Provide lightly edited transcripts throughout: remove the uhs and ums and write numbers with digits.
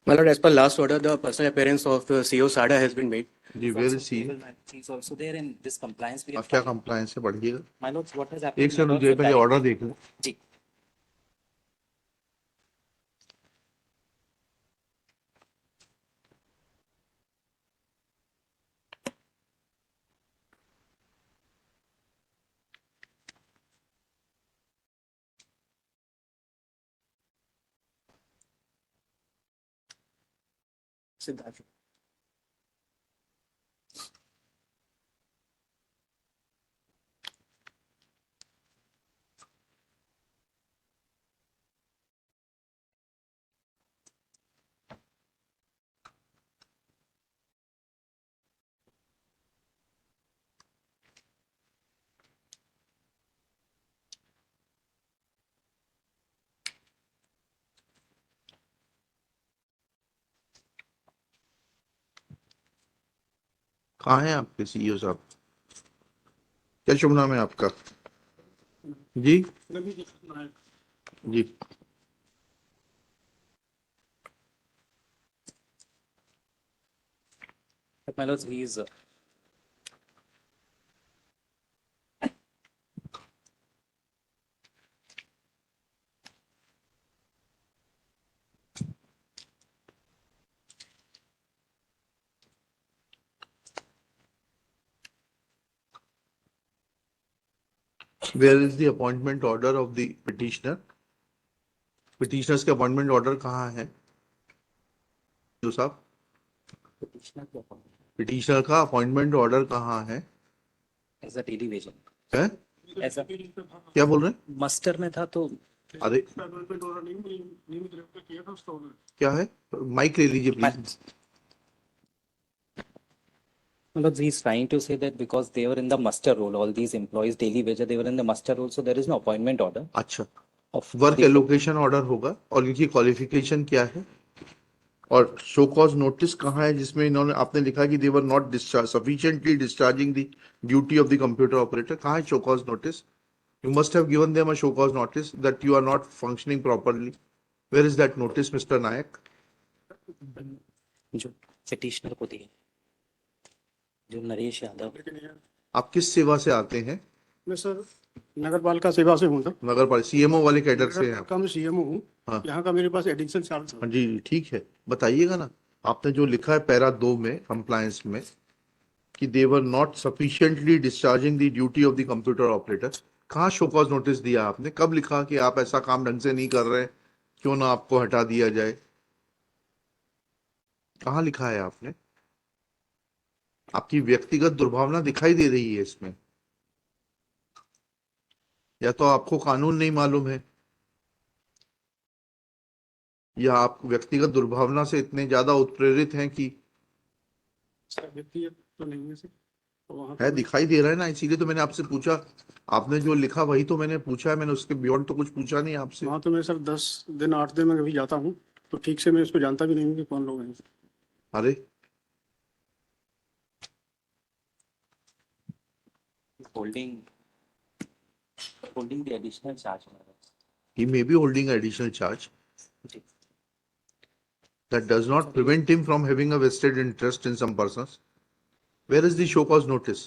My lord, as per last order, the personal appearance of CEO SADA has been made. जी where is he? He's also there in this compliance. We have क्या filed. Compliance है बढ़िएगा? My lords, what has happened? एक second my lords, रुकिए, the पहले direct- order देख लो। जी। सिद्धार्थ कहाँ है आपके सीईओ साहब? क्या शुभ नाम है आपका? जी जी my lords, he is where is the appointment order of the petitioner? Petitioners के अपॉइंटमेंट ऑर्डर कहाँ है जो साहब? petitioner के appointment पिटिशनर का अपॉइंटमेंट ऑर्डर कहाँ है? as a daily wage. है? As a क्या बोल रहे हैं? muster में था तो अरे क्या है? माइक ले लीजिए please. my lords, he's trying to say that because they were in the muster role, all these employees daily wage, they were in the muster role, so there is no appointment order अच्छा, of work the- allocation order होगा और इनकी qualification क्या है? और show cause notice कहाँ है जिसमें इन्होंने आपने लिखा कि they were not discharge sufficiently discharging the duty of the computer operator? कहाँ है show cause notice? You must have given them a show cause notice that you are not functioning properly. Where is that notice mister Nayak? जो petitioner को दिए, जो नरेश यादव। आप किस सेवा से आते हैं? मैं सर नगर पालिका सेवा से हूँ सर। नगर पालिका सीएमओ वाले कैडर से हैं आप? का मैं सीएमओ हूँ। हाँ। यहाँ का मेरे पास एडिशनल चार्ज हाँ जी जी, ठीक है, बताइएगा ना। आपने जो लिखा है पैरा 2 में कंप्लायंस में कि they were not sufficiently discharging the duty of the computer operator, कहाँ शो कॉज नोटिस दिया आपने? कब लिखा कि आप ऐसा काम ढंग से नहीं कर रहे, क्यों ना आपको हटा दिया जाए? कहाँ लिखा है आपने? आपकी व्यक्तिगत दुर्भावना दिखाई दे रही है इसमें, या तो आपको कानून नहीं मालूम है या आप व्यक्तिगत दुर्भावना से इतने ज्यादा उत्प्रेरित हैं कि सर व्यक्तिगत तो नहीं है सर। तो वहाँ है, दिखाई दे रहा है ना, इसीलिए तो मैंने आपसे पूछा। आपने जो लिखा वही तो मैंने पूछा है, मैंने उसके बियॉन्ड तो कुछ पूछा नहीं आपसे। वहाँ तो मैं सर 10 दिन 8 दिन में कभी जाता हूँ तो ठीक से मैं इसको जानता भी नहीं हूँ कि कौन लोग हैं। अरे holding the additional charge, my lords. he may be holding additional charge. Ji. That does not prevent him from having a vested interest in some persons. Where is the show cause notice?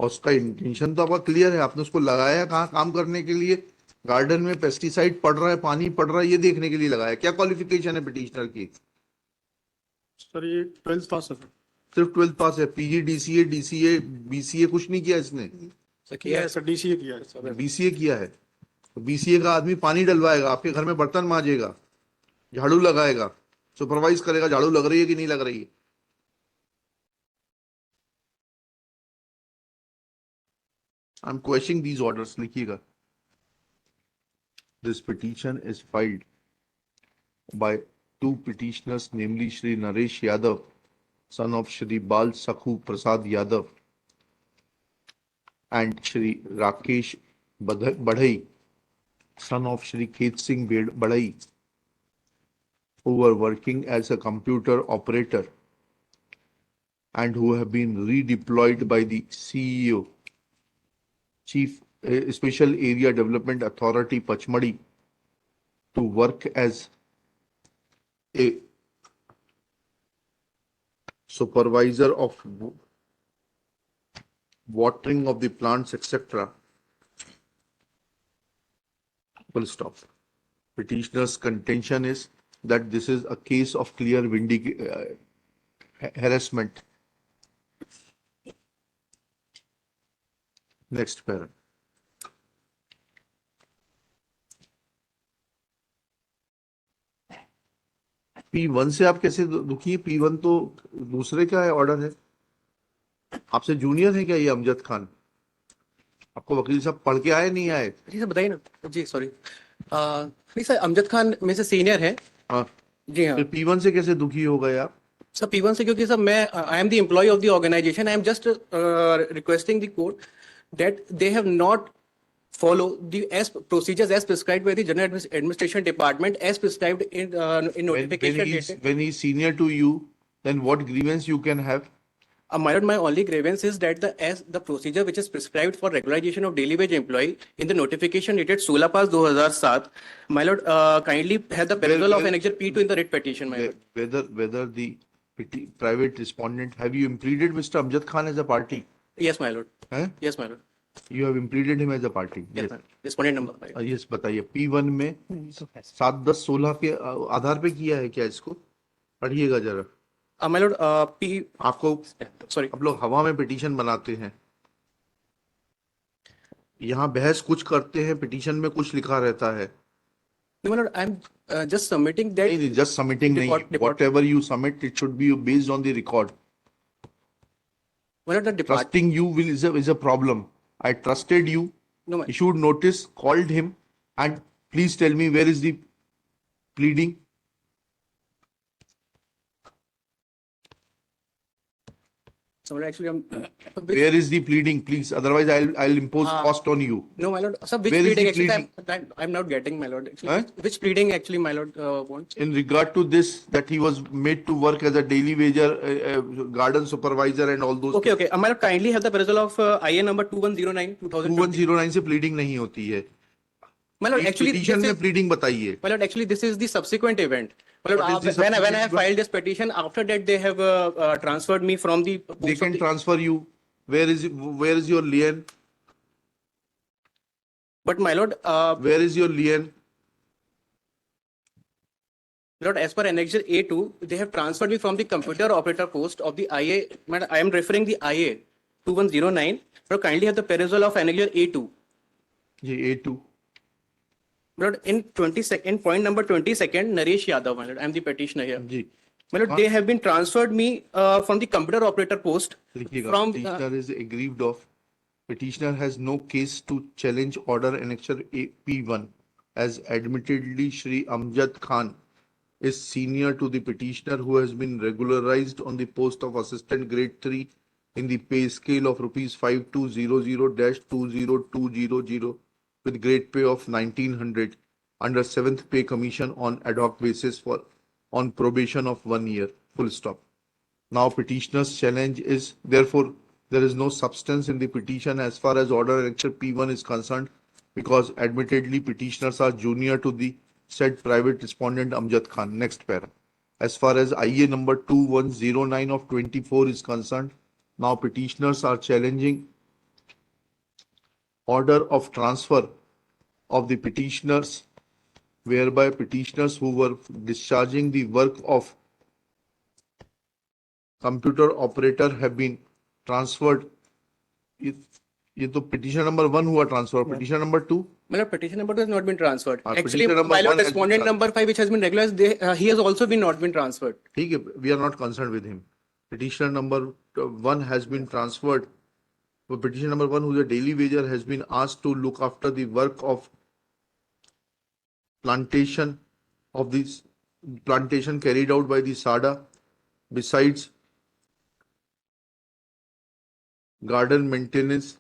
और उसका intention तो आपका clear है, आपने उसको लगाया कहाँ काम करने के लिए? गार्डन में पेस्टिसाइड पड़ रहा है, पानी पड़ रहा है, ये देखने के लिए लगाया। क्या क्वालिफिकेशन है पिटिशनर की? सर ये 12th पास है सर। सिर्फ 12th पास है? पीजी डीसीए डीसीए बीसीए कुछ नहीं किया इसने? किया है सर, डीसीए किया है सर। बीसीए किया है तो बीसीए का आदमी पानी डलवाएगा, आपके घर में बर्तन मांजेगा, झाड़ू लगाएगा, सुपरवाइज करेगा झाड़ू लग रही है कि नहीं लग रही है। I am questioning these orders, लिखिएगा। This petition is filed by two petitioners, namely Shri Naresh Yadav, son of Shri Bal Sakhu Prasad Yadav, and Shri Rakesh Badhai, son of Shri Khet Singh Badhai, who were working as a computer operator and who have been redeployed by the CEO, Chief Special Area Development Authority Pachmadi to work as a supervisor of watering of the plants, etc. Full stop. Petitioner's contention is that this is a case of clear harassment. Next para. P1 से आप कैसे दुखी हैं? P1 तो दूसरे का है, order है, आपसे जूनियर है क्या ये अमजद खान? आपको वकील साहब पढ़ के आए, नहीं आए? जी सर बताइए ना। जी सॉरी, नहीं सर, अमजद खान में से सीनियर है। हाँ, जी हाँ फिर P1 से कैसे दुखी हो गए आप? सर, P1 से क्योंकि सर मैं I am the employ of the organisation. I am just requesting the court that they have not follow the as procedures as prescribed by the General Administration Department as prescribed in notification dated. When he's senior to you, then what grievance you can have? My lord, my only grievance is that the procedure which is prescribed for regularization of daily wage employee in the notification dated 16/5/2007, my lord, kindly have the perusal of annexure P2 in the writ petition, my lord. Whether the private respondent, have you implemented Mr. Amjad Khan as a party? Yes, my lord. हैं? Yes, my lord. You have implemented him as a party? Yes, my lord. Respondent number 5. Yes, बताइए। P1 में 7, 10, 16 के आधार पे किया है क्या इसको? पढ़िएगा जरा। My lord, आपको sorry. आप लोग हवा में पिटीशन बनाते हैं, यहाँ बहस कुछ करते हैं, पिटीशन में कुछ लिखा रहता है। No, my lord, I'm just submitting that. नहीं, just submitting नहीं, Depart- whatever you submit, it should be based on the record. My lord, the department. Trusting you is a problem. I trusted you, No, my issued notice, called him, and please tell me where is the pleading? so my lord, actually, Where is the pleading, please? Otherwise, I'll impose cost on you. no, my lord. Sir, which Where is pleading the actually? I'm not getting, my lord. Actually, Huh? which pleading actually, my lord, wants? In regard to this, that he was made to work as a daily wager, garden supervisor, and all those. Okay, okay. My lord, kindly have the perusal of IA number 2109 2020. 2109 से pleading नहीं होती है। My lord, actually, petition this में is, pleading बताइए। my lord, actually, this is the subsequent event. My lord, What is the when I subsequent filed this petition, after that they have transferred me from the post They of can the- transfer you. Where is your lien? But my lord, Where is your lien? Lord, as per annexure A2, they have transferred me from the computer operator post of the IA. Madam, I am referring the IA 2109. Lord, kindly have the perusal of annexure A2. ये A2. Lord, in point number 22nd, Naresh Yadav, my lord, I am the petitioner here. Ji My lord, they have been transferred me from the computer operator post लिखिएगा। from Petitioner is aggrieved of. Petitioner has no case to challenge order annexure P1, as admittedly Shri Amjad Khan is senior to the petitioner, who has been regularized on the post of assistant grade 3 in the pay scale of rupees 5200-20200 with grade pay of 1900 under 7th pay commission on ad hoc basis on probation of 1 year. Full stop. Now petitioner's challenge is, therefore, there is no substance in the petition as far as order annexure P1 is concerned, because admittedly petitioners are junior to the said private respondent Amjad Khan. Next para. As far as IA number 2109 of 24 is concerned, now petitioners are challenging order of transfer of the petitioners, whereby petitioners who were discharging the work of computer operator have been transferred. ये तो petition number 1 हुआ transfer. Petition number 2. My lord, petition number 2 has not been transferred. Ah, Actually, petition number my lord, 1 has been respondent transferred. number 5, which has been regularized, he has also been not been transferred. ठीक है, we are not concerned with him. Petitioner number 1 has been transferred. Petition number 1, who is a daily wager, has been asked to look after the work of plantation carried out by the SADA, besides garden maintenance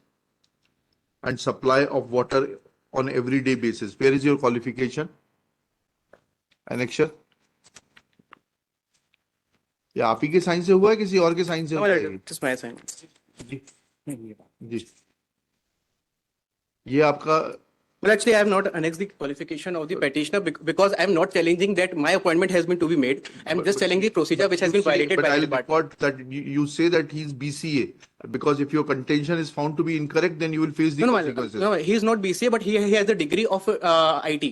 and supply of water on everyday basis. Where is your qualification? Annexure? या आप ही के sign से हुआ है, किसी और के sign से No, हुआ my है? lord, it is my sign. जी जी ये आपका Well, actually, I have not annexed the qualification of the petitioner because I am not challenging that my appointment has been to be made. I am just telling the procedure which has been violated but by the I'll department. record that you say that he's BCA because if your contention is found to be incorrect, then you will face the No, consequences. no, he is not BCA, but he has the degree of IT.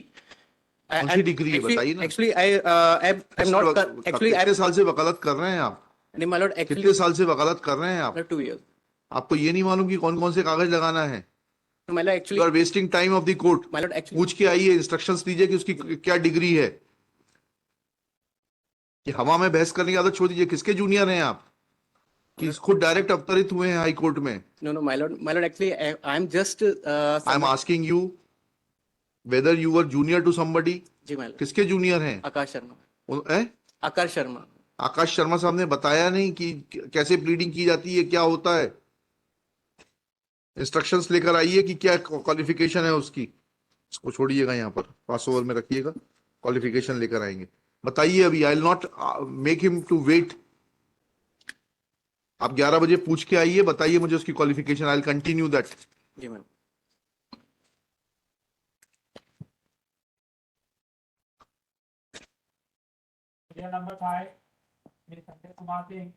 कौन सी degree है? बताइए ना। Actually, I'm not actually कितने साल से वकालत कर रहे हैं आप? no, my lord, actually कितने साल से वकालत कर रहे हैं आप? 2 years. आपको ये नहीं मालूम कि कौन कौन से कागज लगाना है? No, my lord, you actually, are wasting time of the court. my lord, actually, पूछ के आइए, इंस्ट्रक्शंस दीजिए कि उसकी क्या डिग्री है। कि हवा में बहस करने की आदत छोड़ दीजिए। किसके जूनियर हैं आप? कि खुद डायरेक्ट अवतरित हुए हैं हाई कोर्ट में। no, my lord, actually, I'm just I am asking you whether you were junior to somebody. जी my lord, किसके जूनियर हैं? आकाश शर्मा, हैं? आकाश शर्मा. आकाश शर्मा साहब ने बताया नहीं कि कैसे प्लीडिंग की जाती है, क्या होता है। इंस्ट्रक्शंस लेकर आइए कि क्या क्वालिफिकेशन है उसकी। इसको छोड़िएगा, यहाँ पर पास ओवर में रखिएगा, क्वालिफिकेशन लेकर आएंगे। बताइए अभी। I will not make him to wait. आप 11 बजे पूछ के आइए, बताइए मुझे उसकी qualification. I will continue that. जी ma'am. Clear number 5, Ms. Sanjay Kumar Singh.